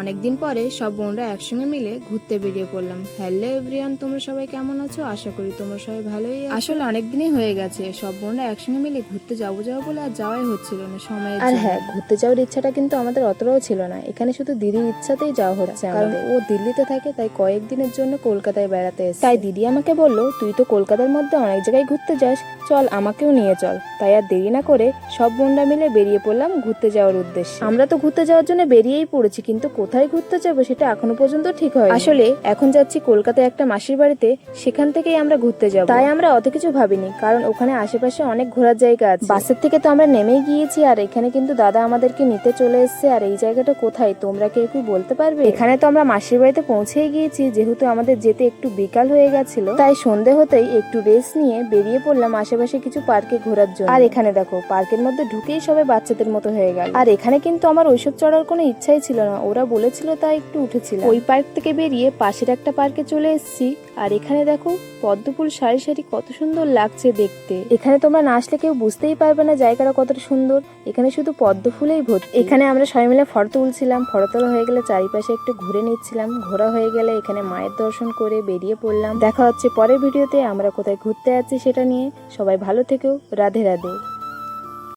অনেকদিন পরে সব বোনরা একসঙ্গে মিলে ঘুরতে বেরিয়ে পড়লাম। হ্যালো এভরিওয়ান, তোমরা সবাই কেমন আছো? আশা করি তোমরা সবাই ভালোই আছো। আসলে অনেকদিনই হয়ে গেছে সব বোনরা একসঙ্গে মিলে ঘুরতে যাবো বলে আর যাওয়াই হচ্ছিল না সময়ের আর জন্য। হ্যাঁ, ঘুরতে যাওয়ার ইচ্ছাটা কিন্তু আমাদের অতটাও ছিল না। এখানে শুধু দিদির ইচ্ছাতেই যাওয়া হচ্ছে, কারণ ও দিল্লিতে থাকে, তাই কয়েকদিনের জন্য কলকাতায় বেড়াতে এসেছে। তাই দিদি আমাকে বলল, তুই তো কলকাতার মধ্যে অনেক জায়গায় ঘুরতে যাস, চল আমাকেও নিয়ে চল। তাই আর দেরি না করে সব বোনরা মিলে বেরিয়ে পড়লাম ঘুরতে যাওয়ার উদ্দেশ্যে। আমরা তো ঘুরতে যাওয়ার জন্য বেরিয়েই পড়েছি, কিন্তু কোথায় ঘুরতে যাবো সেটা এখনো পর্যন্ত ঠিক হয়। আসলে এখন যাচ্ছি কলকাতায় একটা মাসির বাড়িতে, সেখান থেকেই আমরা ঘুরতে যাব। তাই আমরা অত কিছু ভাবিনি, কারণ ওখানে আশেপাশে অনেক ঘোরার জায়গা আছে। বাসের থেকে তো আমরা নেমেই গিয়েছি, আর এখানে কিন্তু দাদা আমাদেরকে নিতে চলে এসেছে। আর এই জায়গাটা কোথায় তোমরা কেউ কি বলতে পারবে? এখানে তো আমরা মাসির বাড়িতে পৌঁছেই গিয়েছি, যেহেতু আমাদের যেতে একটু বিকাল হয়ে গেছিল, তাই সন্ধে হতেই একটু রেস্ট নিয়ে বেরিয়ে পড়লাম আশেপাশে কিছু পার্কে ঘোরার জন্য। আর এখানে দেখো, পার্কের মধ্যে ঢুকেই সবাই বাচ্চাদের মতো হয়ে গেল। আর এখানে কিন্তু আমার ওইসব চড়ার কোনো ইচ্ছাই ছিল না, ওরা বলেছিল তাই একটু উঠেছিলাম। ওই পার্ক থেকে বেরিয়ে পাশের একটা পার্কে চলে এসেছি। আর এখানে দেখো পদ্মফুল সারি সারি কত সুন্দর লাগছে দেখতে। এখানে তোমরা না আসলে কেউ বুঝতেই পারবে না জায়গাটা কতটা সুন্দর। এখানে শুধু পদ্ম ফুলেই ভর্তি। এখানে আমরা সবাই মিলে ফটো তুলছিলাম, ফটো তোলা হয়ে গেলে চারিপাশে একটু ঘুরে নিচ্ছিলাম। ঘোরা হয়ে গেলে এখানে মায়ের দর্শন করে বেরিয়ে পড়লাম। দেখা হচ্ছে পরের ভিডিওতে আমরা কোথায় ঘুরতে যাচ্ছি সেটা নিয়ে। সবাই ভালো থেকো, রাধে রাধে।